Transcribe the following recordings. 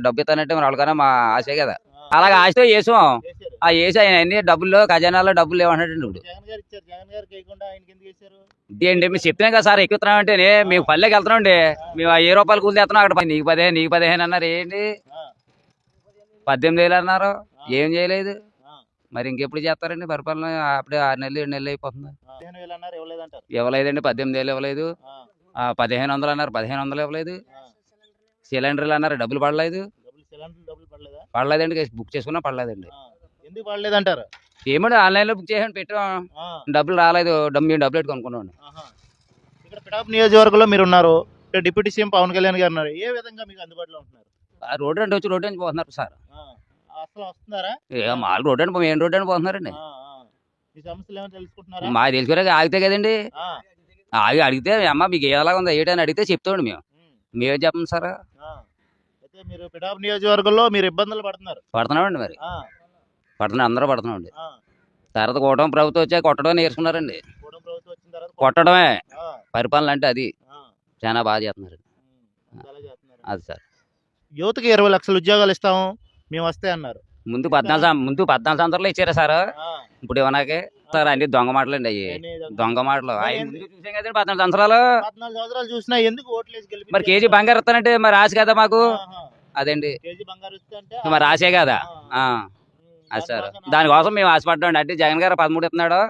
డబ్బు ఇస్తానంటే మరి వాళ్ళకన్నా మా ఆశే కదా. అలాగే ఆశతో వేసాం. ఆ వేసి ఆయన అన్ని డబ్బుల్లో ఖజానాలో డబ్బులు లేవన్నాడండి. ఇప్పుడు ఇదేంటి మీరు చెప్తున్నాం కదా సార్, ఎక్కుతున్నాం అంటే మేము పల్లెకి వెళ్తున్నాం అండి. మేము 10 రూపాయలు కూలి తెస్తున్నాం. అక్కడ నీకు 15 నీకు 15 అన్నారు. ఏంటి 18,000 అన్నారు. ఏం చేయలేదు. మరి ఇంకెప్పుడు చేస్తారండి పరిపాలన? అప్పుడే 6 నెలలు 7 నెలలు అయిపోతుంది. ఇవ్వలేదండి. 18,000 ఇవ్వలేదు. 1500 అన్నారు. 1500 ఇవ్వలేదు. సిలిండర్లు అన్నారు. డబ్బులు పడలేదు. పడలేదండి. బుక్ చేసుకున్నా పడలేదండి. ఎందుకు పడలేదంటారు? ఏమంటే ఆన్లైన్ లో బుక్ చేసాను, పెట్టాం, డబ్బులు రాలేదు. మేము డబ్బులు పెట్టి కొనుక్కున్నాం. ఇక్కడ పిఠాపు నియోజకవర్గంలో మీరు ఉన్నారు, ఇక్కడ డిప్యూటీ సీఎం పవన్ కళ్యాణ్ గారు ఉన్నారు. ఏ విధంగా మీకు అందుబాటులో ఉంటున్నారు? రోడ్డు అంటే వచ్చి రోడ్డు నుంచి పోతున్నారు సార్. అసలు వస్తున్నారా? మాలు రోడ్డు అంటే మెయిన్ రోడ్డు అని పోతున్నారండి. ఈ సమస్యలు ఏమైనా తెలుసుకుంటున్నారా? మాకు తెలిసిపోయాక ఆగితే కదండి. ఆగి అడిగితే అమ్మ మీకు ఎలాగ ఉందా ఏంటని అడిగితే చెప్తామండి. మేమే చెప్పండి సార్. అయితే మీరు పిఠాపు నియోజకవర్గంలో మీరు ఇబ్బందులు పడుతున్నామండి. మరి అందరూ పడుతున్నామండి. తర్వాత కూటమి ప్రభుత్వం వచ్చాక కొట్టడం నేర్చుకున్నారండి. కొట్టడమే పరిపాలన అంటే అది చాలా బాగా చేస్తున్నారు. అది సార్. యువతకి 20 లక్షల ఉద్యోగాలు ఇస్తాము మేము వస్తే అన్నారు. ముందు 14 సంవత్సరాలు ఇచ్చారా సార్. ఇప్పుడు ఇవ్వనాకే సార్ అన్ని దొంగ మాటలు అండి. అవి దొంగ మాటలు. చూసాం కదండి 14 సంవత్సరాలు చూసినా ఎందుకు ఓట్లేసి మరి కేజీ బంగారు ఇస్తానంటే మరి ఆశ కదా మాకు. అదండి మరి ఆశే కదా. అది సార్. దానికోసం మేము ఆశపడ్డాం. అంటే జగన్ గారు 13 ఇస్తున్నాడు,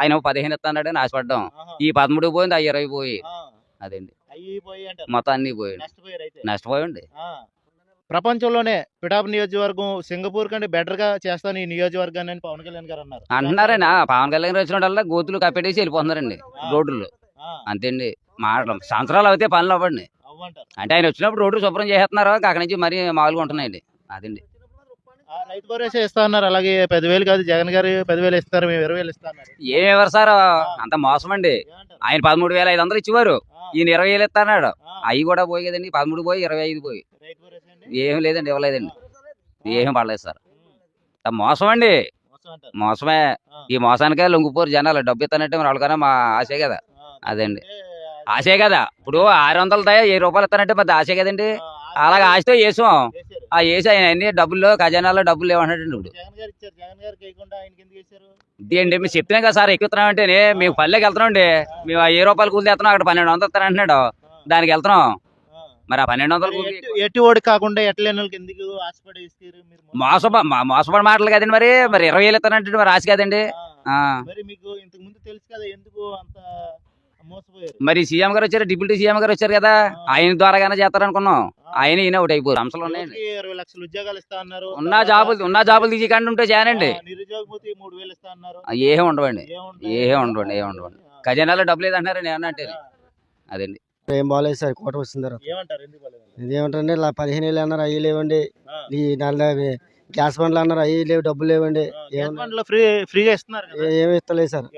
ఆయన 15 ఇస్తున్నాడు అని ఆశపడ్డాం. ఈ 13 పోయింది, ఆ 20 పోయి. అదండి మొత్తం అన్ని పోయి నష్టపోయండి. ప్రపంచంలోనే పిఠాపు నియోజకవర్గం సింగపూర్ కంటే బెటర్ గా చేస్తాను ఈ నియోజకవర్గాన్ని అని పవన్ కళ్యాణ్ గారు అన్నారు. అంటున్నారండి. పవన్ కళ్యాణ్ గారు వచ్చిన గోతులు కప్పెట్టేసి వెళ్ళిపోతున్నారండి రోడ్లు. అంతేండి. మాటలు సంవత్సరాలు అయితే పనులు అవ్వండి. అంటే ఆయన వచ్చినప్పుడు రోడ్డు శుభ్రం చేస్తున్నారు, అక్కడి నుంచి మరీ మామూలుగా ఉంటున్నాయండి. అదండి. రైతు భరోసా ఇస్తా అన్నారు. అలాగే 10,000 కాదు, జగన్ గారు 10,000 ఇస్తారు, మేము 20,000 ఇస్తా అన్నారు. ఏమేవారు సార్ అంత మోసం అండి. ఆయన 13,500 ఇచ్చేవారు, ఈయన 20,000 ఇస్తాడు. అవి కూడా పోయి కదండి. 13 పోయి 25 పోయి. ఏం లేదండి, ఇవ్వలేదండి. ఏం పడలేదు సార్. మోసం అండి, మోసమే. ఈ మోసానికే లొంగిపోరు జనాలు. డబ్బు ఇస్తానంటే మరి వాళ్ళకన్నా మా ఆశే కదా. అదండి ఆశే కదా. ఇప్పుడు 600 1000 రూపాయలు ఇస్తానంటే మరి ఆశే కదండి. అలాగే ఆశతో వేసాం. ఆ వేసి ఆయన అన్ని డబ్బుల్లో ఖజానాలో డబ్బులు లేవన్నాడండి. ఇప్పుడు ఇదేంటి మీరు చెప్తున్నాం కదా సార్, ఎక్కుతున్నాం అంటే మేము పల్లెకి వెళ్తున్నాం అండి. మేము 10 రూపాయలు కూలి తెస్తున్నాం, అక్కడ 1200 ఇస్తాను అంటున్నాడు. దానికి వెళ్తున్నాం. మరి ఆ 1200 ఎట్టి ఓడి కాకుండా మోసపడి మాటలు కదండి. మరి 20,000 ఇస్తానంటే మరి ఆశ కదండి. మరి సీఎం గారు వచ్చారు, డిప్యూటీ సీఎం గారు వచ్చారు కదా, ఆయన ద్వారాగానే చేస్తారనుకున్నాం. ఆయన ఈయన ఒకటి అయిపోయి అంశాలు ఉన్నాయండి. 20 లక్షల ఉద్యోగాలు ఇస్తా అన్నారు. ఉన్న జాబులు తీసికండి ఉంటే చేయనండి. ఏం ఉండవండి. ఖజానాలో డబ్బులు లేదంటున్నారండి ఏమన్నా అంటే. అదండి. ఏం బాగాలేదు సార్. కోట వస్తుంది ఇదేమంటారండి. 15,000 అన్నారు, అవి లేవండి. ఈ గ్యాస్ బండ్లు అన్నారు, అవి లేవు, డబ్బులు లేవండి. ఏమి ఇస్తలేదు సార్.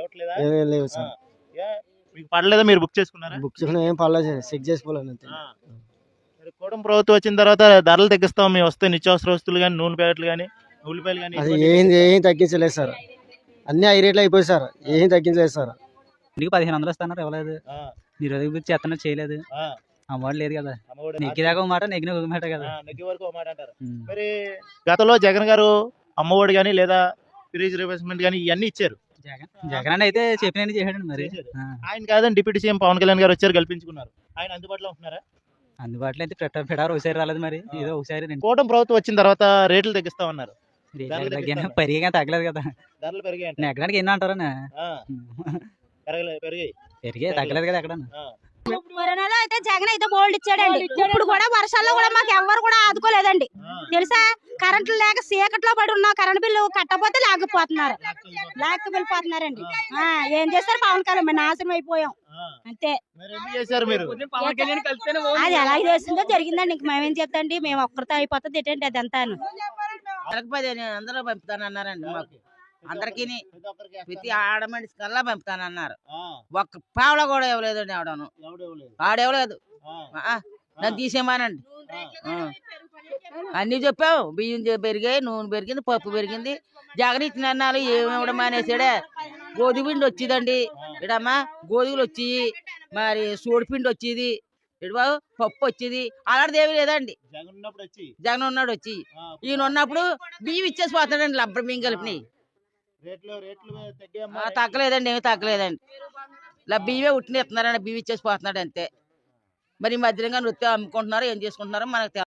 ఏమీ లేవు సార్. పడలేదా? మీరు బుక్ చేసుకున్నారా? బుక్ చేసుకున్నా ఏం పడలేదు, చెక్ చేసుకోలేదు. కూటమి ప్రభుత్వం వచ్చిన తర్వాత ధరలు తగ్గిస్తాం మేము వస్తే, నిత్యావసర వస్తువులు కానీ, నూనె ప్యాకెట్లు కానీ, ఉల్లిపాయలు కానీ. అది ఏం తగ్గించలేదు సార్. అన్ని హై రేట్లు అయిపోయి సార్. ఏం తగ్గించలేదు సార్. నీకు 1500 ఇస్తున్నారు, ఇవ్వలేదు. నిరోధక బుద్ధి చేస్తున్నా, చేయలేదు. అమ్మఒడి లేదు కదా. నెక్కిదాకా మాట, నెగ్గిన ఒక మాట కదా. మరి గతంలో జగన్ గారు అమ్మఒడి కానీ లేదా ఫీజు రీయింబర్స్మెంట్ కానీ ఇవన్నీ ఇచ్చారు. జగన్ అయితే చెప్పిన చేశాడు. మరి ఆయన కాదని డిప్యూటీ సీఎం పవన్ కళ్యాణ్ గారు వచ్చారు, గెలిపించుకున్నారు. ఆయన అందుబాటులో ఉంటున్నారా? అందుబాటులో అయితే ఫిడారు ఒకసారి రాలేదు. మరి ఏదో ఒకసారి కూటమి ప్రభుత్వం వచ్చిన తర్వాత రేట్లు తగ్గిస్తామన్నారు. పెరిగా తగ్గలేదు కదా. ధరలు పెరిగాయి. ఎక్కడానికి ఎన్ని అంటారా? పెరిగాయి, తగ్గలేదు కదా ఎక్కడ. కరోనాలో అయితే జగన్ అయితే బోల్డ్ ఇచ్చాడండి. ఇప్పుడు కూడా వర్షాల్లో కూడా మాకు ఎవరు కూడా ఆదుకోలేదండి తెలుసా. కరెంట్లు లేక చీకట్లో పడి ఉన్నాం. కరెంట్ బిల్లు కట్టపోతే వెళ్ళిపోతున్నారండి. ఏం చేస్తారు పవన్ కళ్యాణ్? నాశనం అయిపోయాం అంతే. అది ఎలా చేసిందో జరిగిందండి. ఇంక మేమేం చెప్తాండి, మేము ఒక్కరితో అయిపోతుంది ఏంటండి అదంతా. అందరూ పంపుతానన్నారండి. మాకు అందరికి ప్రతి ఆడమనిషి కల్లా పంపుతానన్నారు. ఒక్క పావల కూడా ఇవ్వలేదండి. ఆడేవలేదు. నన్ను తీసేమానండి. అన్ని చెప్పావు. బియ్యం పెరిగాయి, నూనె పెరిగింది, పప్పు పెరిగింది. జగన్ ఇచ్చిన అన్నాలు ఏమివ్వడం మానేసాడే. గోధుమ పిండి వచ్చిందండి. ఇడమ్మా గోధుమలు వచ్చి, మరి సోడిపిండి వచ్చేది, ఇటు బాబు పప్పు వచ్చేది అలాంటిది ఏమీ లేదండి. జగన్ ఉన్నప్పుడు వచ్చి జగన్ ఉన్నాడు వచ్చి ఈయన ఉన్నప్పుడు బియ్యం ఇచ్చేసి పోతాడండి లబ్బర్ బియ్యం కలిపినాయి. రేట్లు తగ్గాయమ్మా. తగ్గలేదండి, ఏమి తగ్గలేదండి. ఇలా బియ్యమే ఉట్టిన ఇస్తున్నారండి, బియ్యం ఇచ్చేసి పోతున్నాడు అంతే. మరి ఈ మధ్యలో నృత్యం అమ్ముకుంటున్నారో ఏం చేసుకుంటున్నారో మనకు